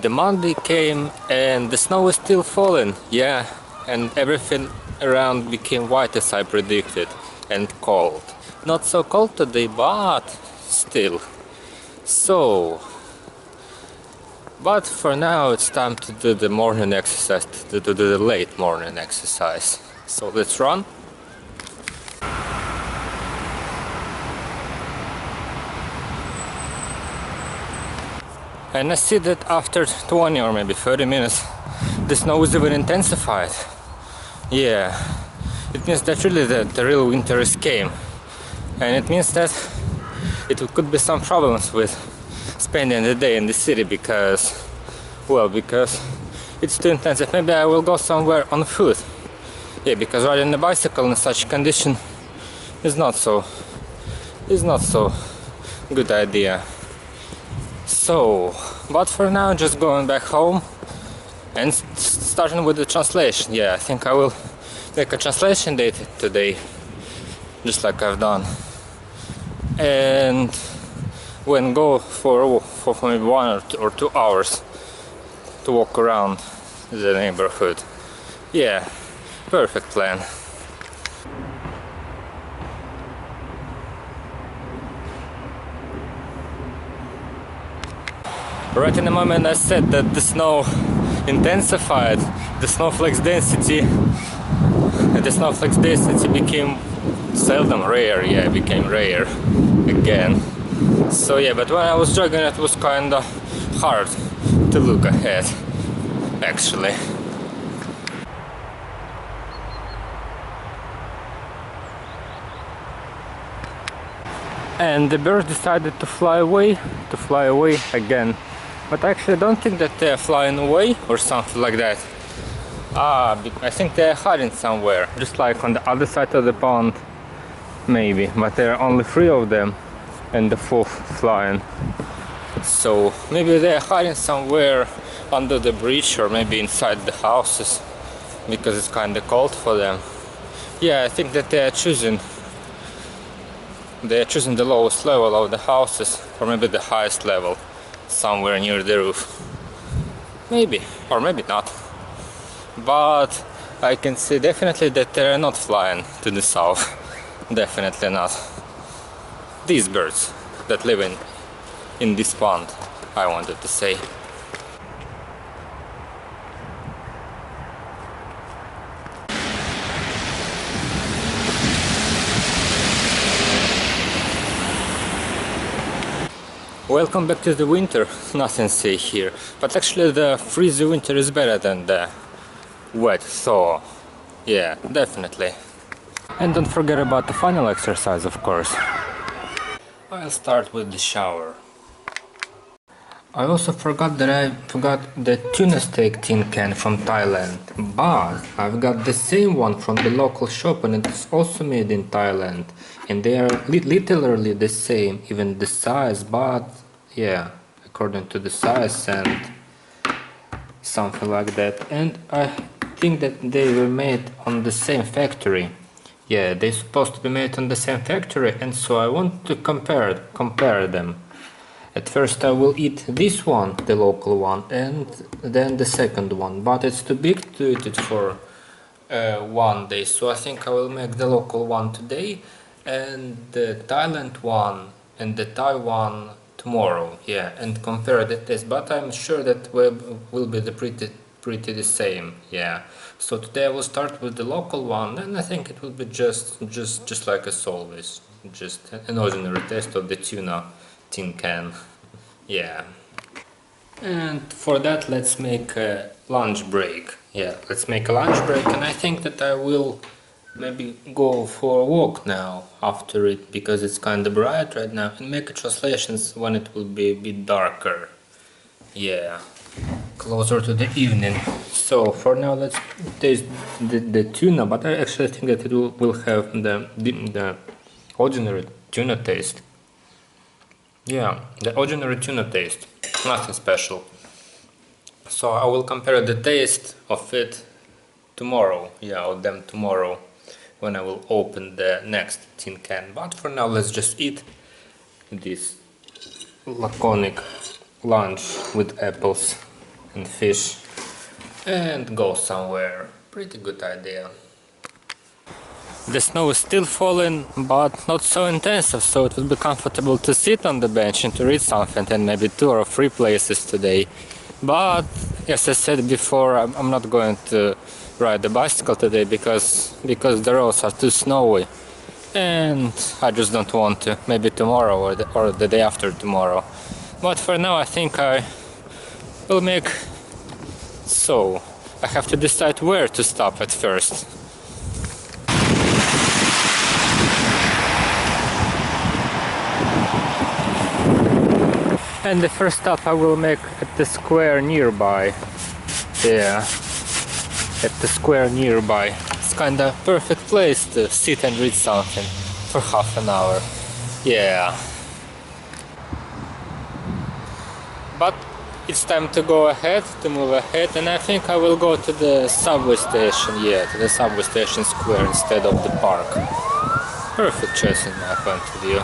The Monday came and the snow is still falling, yeah, and everything around became white as I predicted, and cold. Not so cold today, but still. So, but for now it's time to do the morning exercise, to do the late morning exercise. So let's run. And I see that after 20 or maybe 30 minutes the snow is even intensified. Yeah, it means that really the real winter is came. And it means that it could be some problems with spending the day in the city because it's too intensive. Maybe I will go somewhere on foot. Yeah, because riding a bicycle in such condition is not so good idea. So, but for now, just going back home and starting with the translation. Yeah, I think I will make a translation date today, just like I've done, and when go for maybe 1 or 2 hours to walk around the neighborhood. Yeah, perfect plan. Right in the moment I said that the snow intensified, the snowflakes density became seldom rare, yeah, became rare again. So yeah, but when I was jogging it was kinda hard to look ahead, actually. And the birds decided to fly away again. But I actually don't think that they're flying away or something like that. I think they're hiding somewhere, just like on the other side of the pond, maybe. But there are only 3 of them, and the 4th flying. So maybe they're hiding somewhere under the bridge or maybe inside the houses, because it's kind of cold for them. Yeah, I think that they're choosing the lowest level of the houses, or maybe the highest level, somewhere near the roof. Maybe, or maybe not. But I can see definitely that they're not flying to the south. Definitely not. These birds that live in this pond, I wanted to say. Welcome back to the winter. Nothing to say here, but actually the freezy winter is better than the wet thaw. Yeah, definitely. And don't forget about the final exercise, of course. I'll start with the shower. I also forgot the tuna steak tin can from Thailand, but I've got the same one from the local shop and it's also made in Thailand, and they are literally the same, even the size, but yeah, according to the size and something like that. And I think that they were made on the same factory. Yeah, they're supposed to be made on the same factory, and so I want to compare them. At first I will eat this one, the local one, and then the second one, but it's too big to eat it for one day, so I think I will make the local one today and the Thailand one and the Thai one tomorrow, yeah, and compare the taste, but I'm sure that will be pretty the same, yeah. So today I will start with the local one, and I think it will be just like as always, just an ordinary taste of the tuna tin can, yeah. And for that let's make a lunch break. Yeah, let's make a lunch break, and I think that I will maybe go for a walk now after it, because it's kind of bright right now, and make translations when it will be a bit darker, yeah, closer to the evening. So for now let's taste the tuna, but I actually think that it will have the ordinary tuna taste. Yeah, the ordinary tuna taste, nothing special. So I will compare the taste of it tomorrow, yeah, of them tomorrow, when I will open the next tin can. But for now let's just eat this laconic lunch with apples. and fish and go somewhere. Pretty good idea. The snow is still falling, but not so intensive, so it will be comfortable to sit on the bench and to read something, and maybe 2 or 3 places today. But as I said before, I'm not going to ride the bicycle today because the roads are too snowy, and I just don't want to. Maybe tomorrow or the day after tomorrow. But for now I think I will make so. I have to decide where to stop at first. And the first stop I will make at the square nearby. Yeah, at the square nearby. It's kinda perfect place to sit and read something for half an hour. Yeah. But it's time to go ahead, to move ahead, and I think I will go to the subway station, yeah, to the subway station square instead of the park. Perfect choice in my point of view.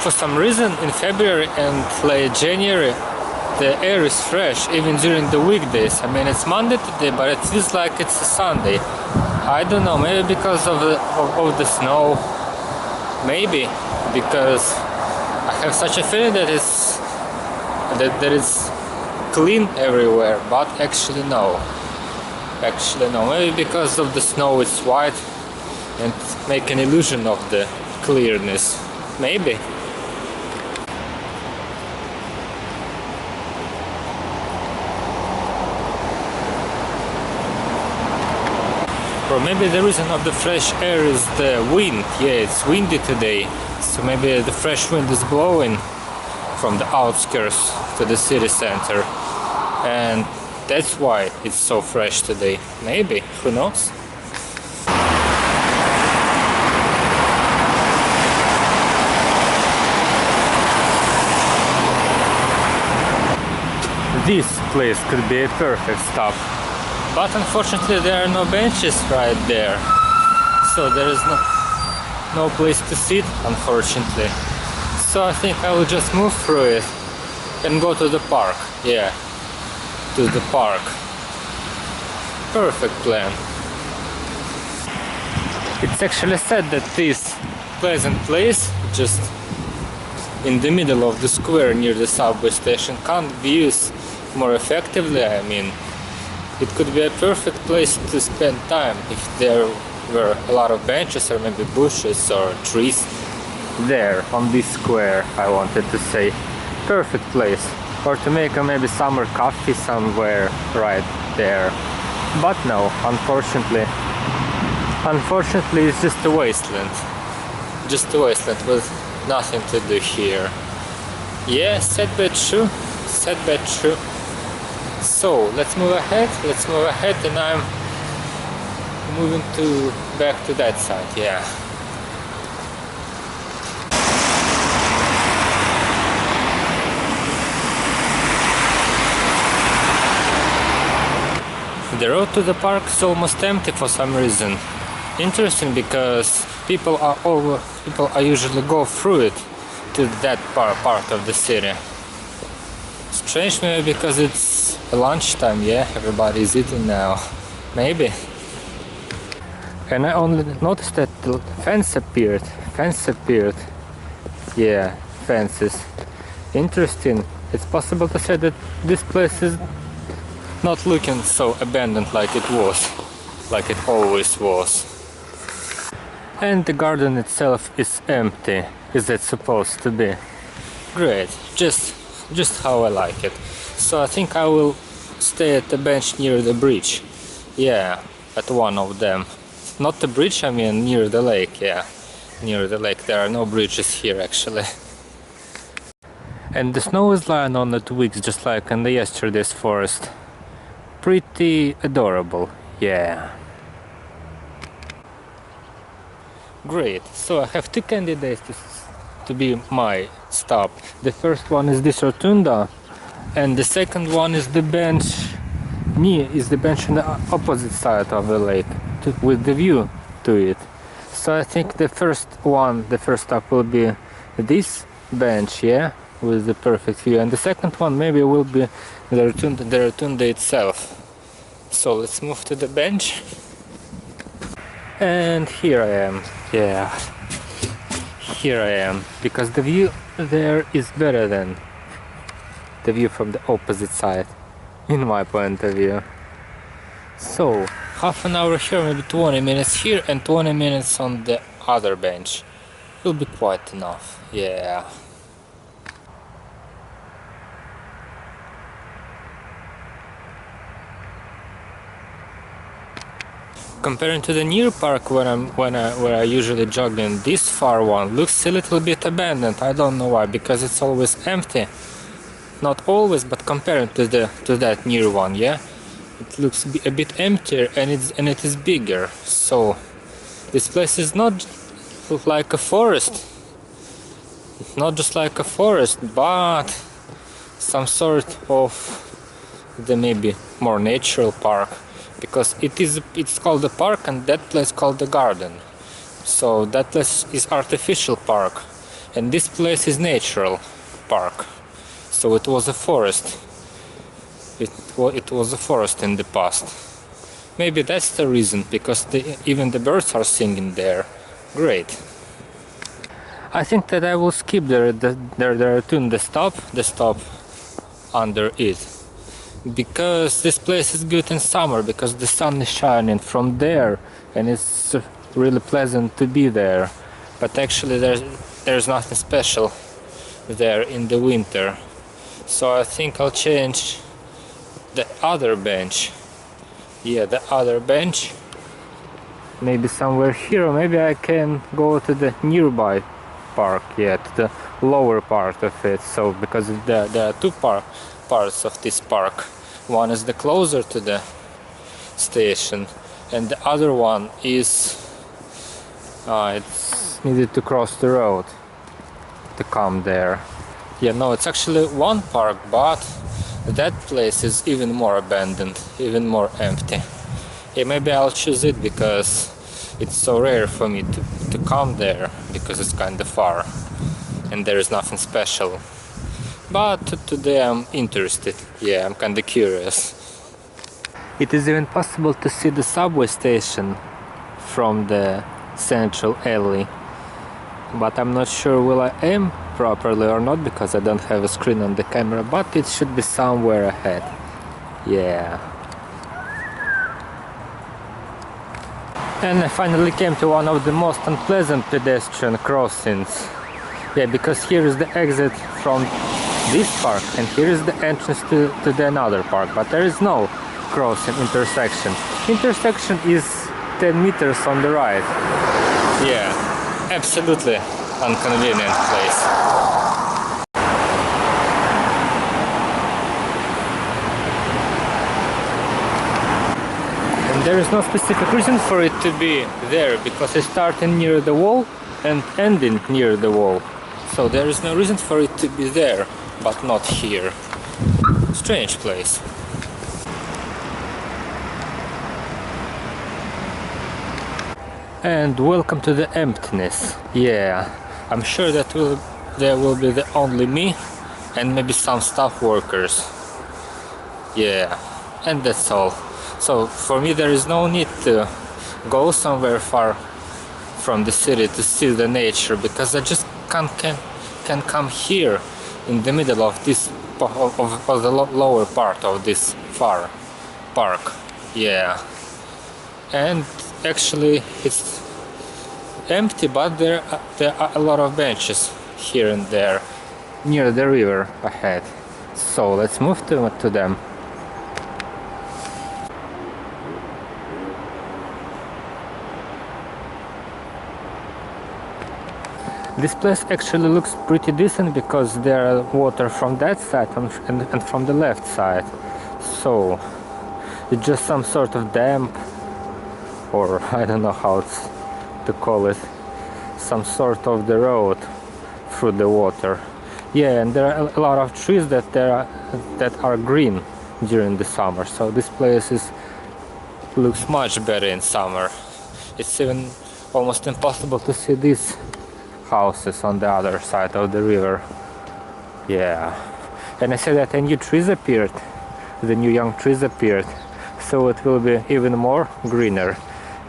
For some reason in February and late January the air is fresh even during the weekdays. I mean, it's Monday today, but it feels like it's a Sunday. I don't know, maybe because of the snow, maybe because I have such a feeling that it's clean everywhere, but actually no. Maybe because of the snow it's white and make an illusion of the clearness. Maybe. Or maybe the reason of the fresh air is the wind. Yeah, it's windy today, so maybe the fresh wind is blowing from the outskirts to the city center, and that's why it's so fresh today. Maybe, who knows? This place could be a perfect stop. But unfortunately there are no benches right there, so there is no place to sit, unfortunately. So I think I will just move through it and go to the park. Yeah, to the park. Perfect plan. It's actually said that this pleasant place, just in the middle of the square near the subway station, can't be used more effectively. I mean, it could be a perfect place to spend time if there were a lot of benches or maybe bushes or trees there on this square, I wanted to say. Perfect place. Or to make a maybe summer coffee somewhere right there. But no, unfortunately it's just a wasteland. Just a wasteland with nothing to do here. Yeah, sad but true. Sad but true. So let's move ahead, and I'm moving back to that side, yeah. The road to the park is almost empty for some reason. Interesting, because people are usually go through it to that part of the city. Strange, maybe because it's lunchtime, yeah, everybody's eating now, maybe. And I only noticed that the fence appeared, yeah, fences. Interesting. It's possible to say that this place is not looking so abandoned like it was, like it always was. And the garden itself is empty. Is that supposed to be? Great, just how I like it. So I think I will stay at the bench near the bridge. Yeah, at one of them. Not the bridge, I mean near the lake, yeah. Near the lake. There are no bridges here actually. And the snow is lying on the twigs just like in the yesterday's forest. Pretty adorable, yeah. Great, so I have 2 candidates to be my stop. The first one is this rotunda, and the second one is the bench on the opposite side of the lake with the view to it. So I think the first stop will be this bench, yeah, with the perfect view, and the second one maybe will be the rotunda itself. So let's move to the bench. And here I am, yeah, here I am, because the view there is better than the view from the opposite side, in my point of view. So, half an hour here, maybe 20 minutes here, and 20 minutes on the other bench. Will be quite enough, yeah. Comparing to the near park where I usually jog in, this far one looks a little bit abandoned. I don't know why, because it's always empty. Not always, but comparing to that near one, yeah, it looks a bit emptier, and it is bigger. So this place is not like a forest, not just like a forest, but some sort of the maybe more natural park. Because it's called a park, and that place called the garden. So that place is artificial park, and this place is natural park. So it was a forest. It was a forest in the past. Maybe that's the reason, because even the birds are singing there. Great. I think that I will skip the stop under it. Because this place is good in summer, because the sun is shining from there, and it's really pleasant to be there. But actually there's nothing special there in the winter. So I think I'll change the other bench. Yeah, the other bench. Maybe somewhere here, or maybe I can go to the nearby park, yeah, to the lower part of it. So because there are two parts of this park. One is the closer to the station, and the other one is it's needed to cross the road to come there. Yeah, no, it's actually one park, but that place is even more abandoned, even more empty. Yeah, maybe I'll choose it because it's so rare for me to come there, because it's kind of far and there is nothing special. But today I'm interested, yeah, I'm kinda curious. It is even possible to see the subway station from the central alley. But I'm not sure will I aim properly or not, because I don't have a screen on the camera, but it should be somewhere ahead. Yeah. And I finally came to one of the most unpleasant pedestrian crossings. Yeah, because here is the exit from this park, and here is the entrance to the another park, but there is no crossing intersection. Intersection is 10 meters on the right. Yeah, absolutely inconvenient place. And there is no specific reason for it to be there, because it's starting near the wall and ending near the wall. So there is no reason for it to be there, but not here. Strange place. And welcome to the emptiness. Yeah, I'm sure that there will be only me and maybe some staff workers. Yeah, and that's all. So for me there is no need to go somewhere far from the city to see the nature, because I just can come here in the middle of this of the lower part of this far park. Yeah, and actually it's empty, but there are a lot of benches here and there near the river ahead. So let's move to them. This place actually looks pretty decent, because there are water from that side and from the left side. So it's just some sort of dam, or I don't know how to call it, some sort of the road through the water. Yeah, and there are a lot of trees that are green during the summer. So this place looks much better in summer. It's even almost impossible to see these houses on the other side of the river. Yeah, and I said that a new trees appeared, the new young trees appeared, so it will be even more greener.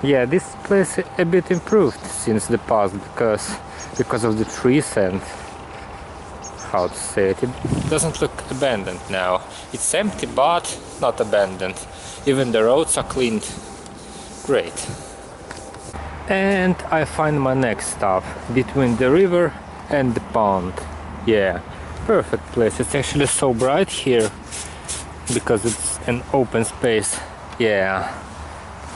Yeah, this place a bit improved since the past because of the trees, and how to say it doesn't look abandoned now. It's empty but not abandoned. Even the roads are cleaned. Great. And I find my next stop between the river and the pond. Yeah, perfect place. It's actually so bright here because it's an open space. Yeah,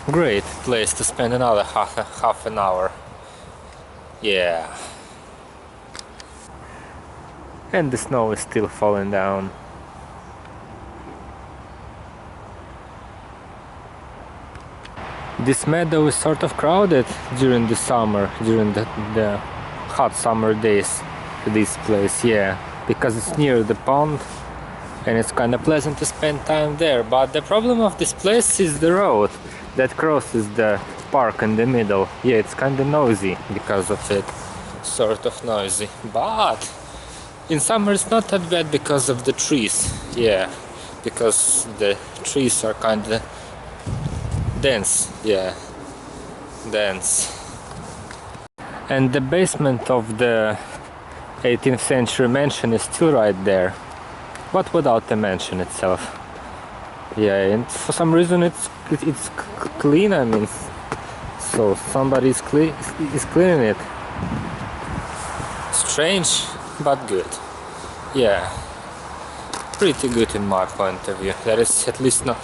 great place to spend another half an hour. Yeah. And the snow is still falling down. This meadow is sort of crowded during the summer, during the hot summer days. This place, yeah, because it's near the pond and it's kind of pleasant to spend time there. But the problem of this place is the road that crosses the park in the middle. Yeah, it's kind of noisy because of it, sort of noisy. But in summer it's not that bad because of the trees. Yeah, because the trees are kind of dense. Yeah, dense. And the basement of the 18th century mansion is still right there, but without the mansion itself. Yeah, and for some reason it's clean. I mean, so somebody is cleaning it. Strange, but good. Yeah, pretty good in my point of view. There is at least not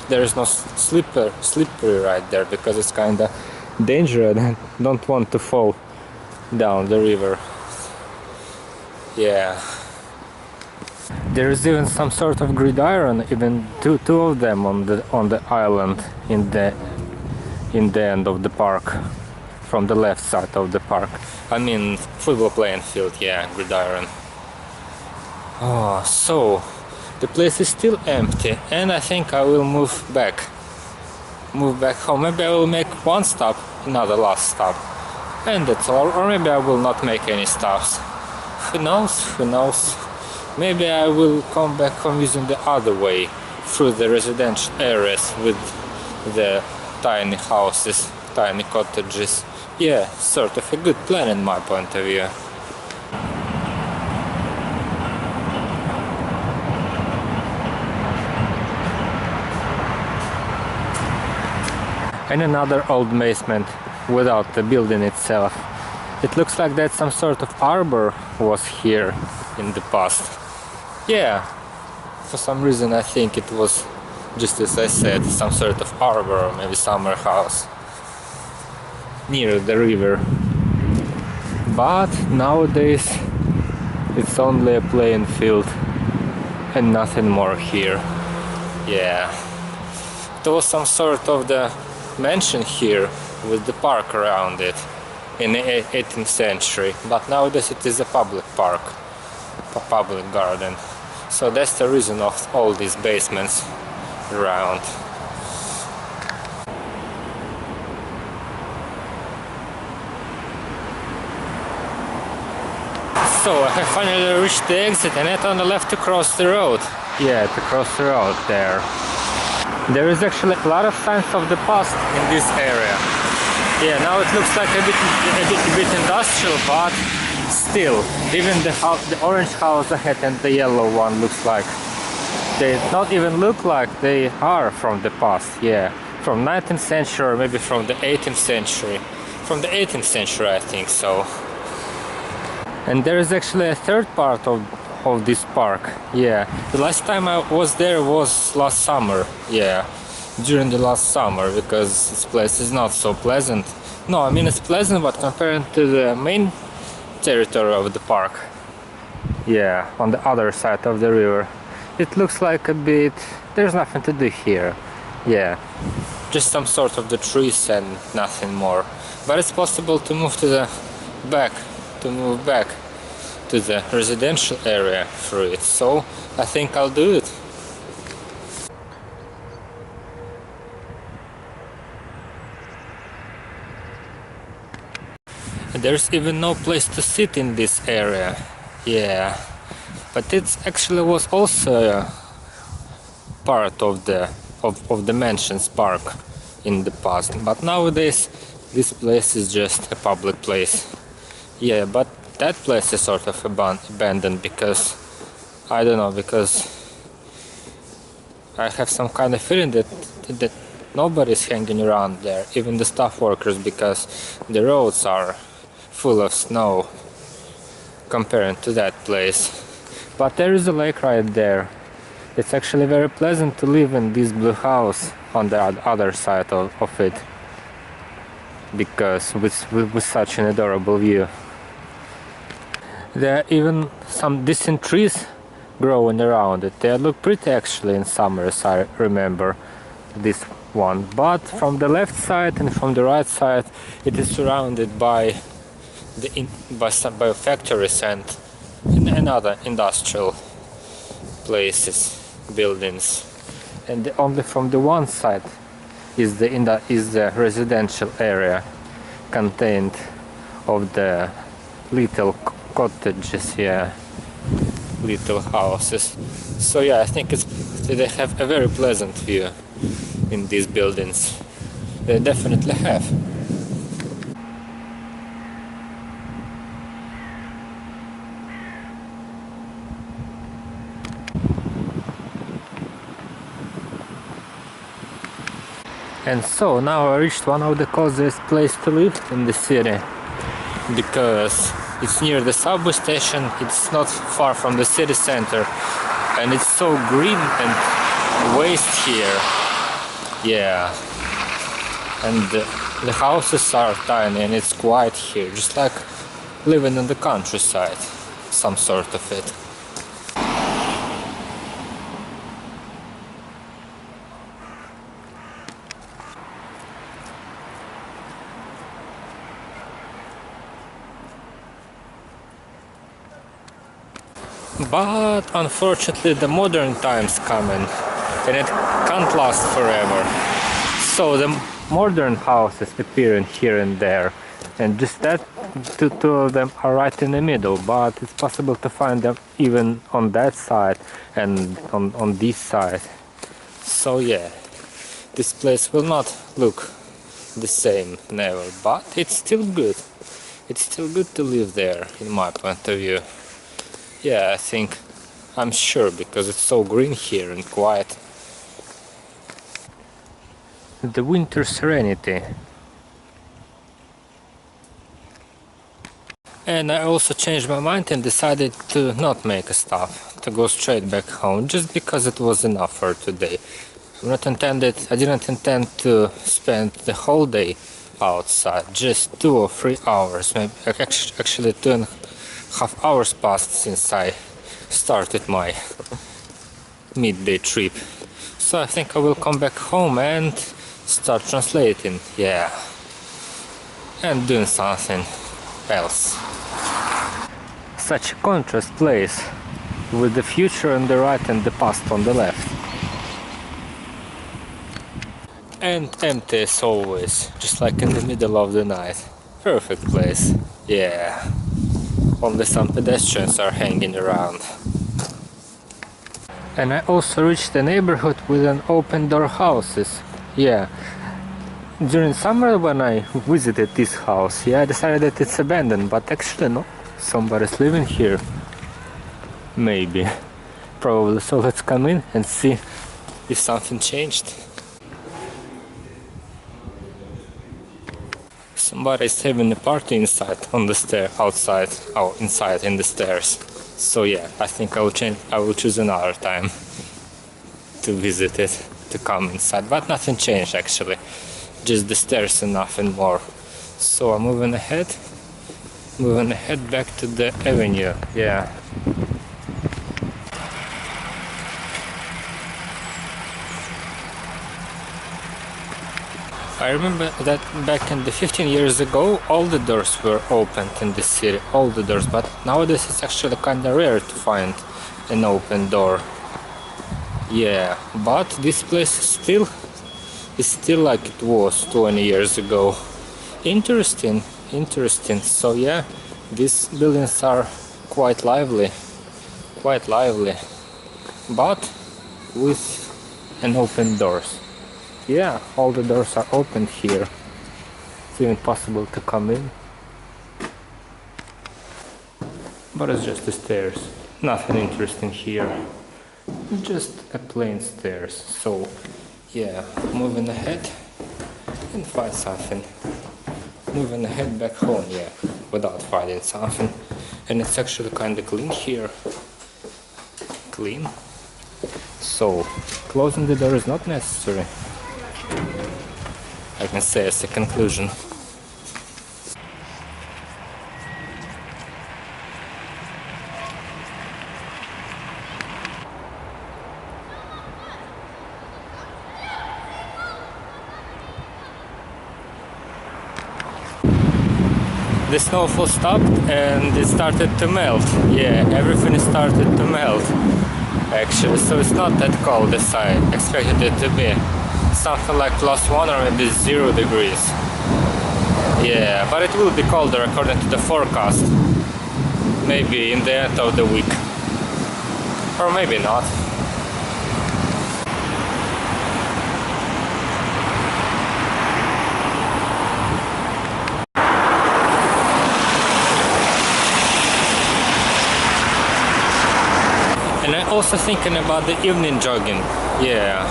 there is no slippery right there, because it's kind of dangerous and don't want to fall down the river. Yeah, there is even some sort of gridiron, even two of them on the island in the end of the park, from the left side of the park. I mean, football playing field. Yeah, gridiron. Oh, so the place is still empty, and I think I will move back home. Maybe I will make one stop, another last stop, and that's all. Or maybe I will not make any stops. Who knows? Maybe I will come back home using the other way, through the residential areas with the tiny houses, tiny cottages. Yeah, sort of a good plan in my point of view. And another old basement without the building itself. It looks like that some sort of arbor was here in the past. Yeah, for some reason I think it was, just as I said, some sort of arbor, or maybe summer house near the river. But nowadays it's only a playing field and nothing more here. Yeah, there was some sort of the mansion here with the park around it in the 18th century, but nowadays it is a public park, a public garden. So that's the reason of all these basements around. So I have finally reached the exit, and I on the left to cross the road. Yeah, to cross the road there. There is actually a lot of signs of the past in this area. Yeah, now it looks like a bit industrial, but still, even the orange house ahead and the yellow one looks like they not even look like they are from the past. Yeah, from 19th century, or maybe from the 18th century. From the 18th century, I think so. And there is actually a third part of this park. Yeah, the last time I was there was last summer. Yeah, during the last summer, because this place is not so pleasant. No, I mean it's pleasant, but compared to the main territory of the park, yeah, on the other side of the river, it looks like a bit, there's nothing to do here. Yeah, just some sort of the trees and nothing more. But it's possible to move to the back, to the residential area through it, so I think I'll do it. There's even no place to sit in this area. Yeah, but it actually was also a part of the mansion's park in the past. But nowadays this place is just a public place. Yeah, but that place is sort of abandoned because I don't know, because I have some kind of feeling that nobody's hanging around there, even the staff workers, because the roads are full of snow compared to that place. But there is a lake right there. It's actually very pleasant to live in this blue house on the other side of it, because with such an adorable view. There are even some decent trees growing around it. They look pretty actually in summer, as I remember this one. But from the left side and from the right side, it is surrounded by factories and other industrial places, buildings. And only from the one side is the residential area contained of the little cottages here, little houses. So yeah, I think they have a very pleasant view in these buildings. They definitely have. And so now I reached one of the coziest places to live in the city, because it's near the subway station, it's not far from the city center, and it's so green and waste here. Yeah, and the houses are tiny and it's quiet here, just like living in the countryside, some sort of it. But unfortunately the modern time's coming and it can't last forever. So the modern houses appearing here and there, and just that two of them are right in the middle, but it's possible to find them even on that side and on this side. So yeah, this place will not look the same never, but it's still good. It's still good to live there in my point of view. Yeah, I'm sure, because it's so green here and quiet. The winter serenity. And I also changed my mind and decided to not make a stop, to go straight back home, just because it was enough for today. I didn't intend to spend the whole day outside, just 2 or 3 hours, maybe actually 2.5 hours passed since I started my midday trip. So I think I will come back home and start translating, yeah, and doing something else. Such a contrast place, with the future on the right and the past on the left. And empty as always, just like in the middle of the night. Perfect place, yeah. Only some pedestrians are hanging around. And I also reached a neighborhood with an open door houses. Yeah. During summer when I visited this house, yeah, I decided that it's abandoned, but actually no, somebody's living here. Maybe. Probably. So let's come in and see if something changed. Somebody's having a party inside on the outside, inside in the stairs. So yeah, I think I will choose another time to visit it, to come inside. But nothing changed actually, just the stairs and nothing more. So I'm moving ahead back to the avenue, yeah. I remember that back in the 15 years ago, all the doors were opened in the city, all the doors, but nowadays it's actually kinda rare to find an open door. Yeah, but this place is still like it was 20 years ago. Interesting, interesting. So yeah, these buildings are quite lively, but with an open doors. Yeah, all the doors are open here. It's even possible to come in, but it's just the stairs. Nothing interesting here, just a plain stairs. So yeah, moving ahead and find something. Moving ahead back home, yeah, without finding something. And it's actually kind of clean here. Clean. So closing the door is not necessary, I can say as a conclusion. The snowfall stopped and it started to melt. Yeah, everything started to melt actually, so it's not that cold as I expected it to be. Something like +1 or maybe 0 degrees. Yeah, but it will be colder according to the forecast. Maybe in the end of the week. Or maybe not. And I'm also thinking about the evening jogging. Yeah,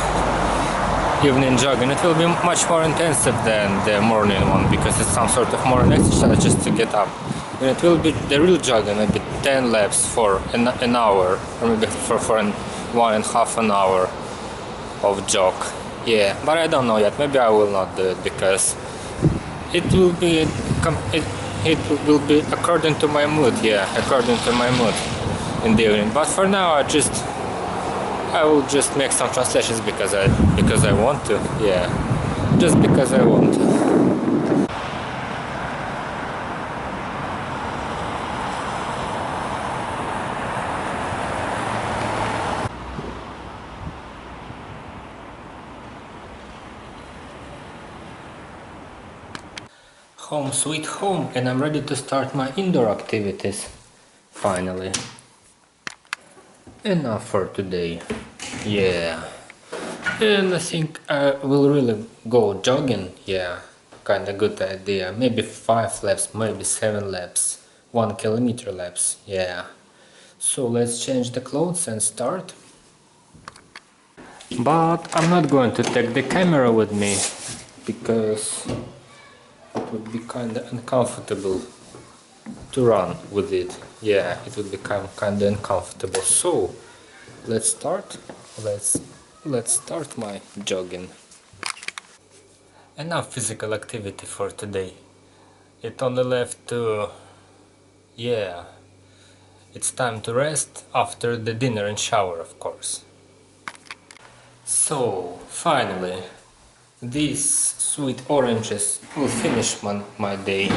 evening jogging. It will be much more intensive than the morning one because it's some sort of morning exercise just to get up. And it will be the real jogging, maybe 10 laps for an hour, or maybe for 1.5 an hour of jog. Yeah, but I don't know yet. Maybe I will not do it because it will be according to my mood. Yeah, according to my mood in the evening. But for now, I will just make some translations because I want to. Yeah, just because I want to. Home sweet home, and I'm ready to start my indoor activities. Finally. Enough for today. Yeah. And I think I will really go jogging. Yeah, kinda good idea. Maybe 5 laps, maybe 7 laps. 1 kilometer laps. Yeah. So let's change the clothes and start. But I'm not going to take the camera with me because it would be kinda uncomfortable to run with it. Yeah, it would become kinda uncomfortable. So let's start. Let's start my jogging. Enough physical activity for today. It only left to, yeah, it's time to rest after the dinner and shower, of course. So finally, these sweet oranges will finish my day.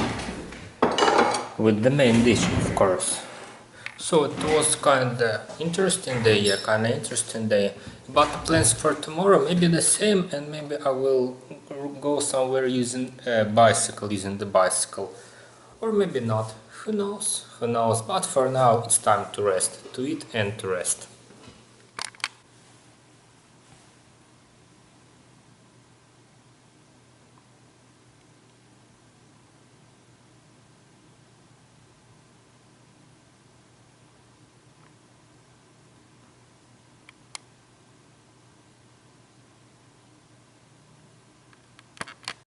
With the main dish, of course. So it was kinda interesting day, yeah, kinda interesting day. But the plans for tomorrow may be the same, and maybe I will go somewhere using the bicycle. Or maybe not, who knows, but for now it's time to rest, to eat and to rest.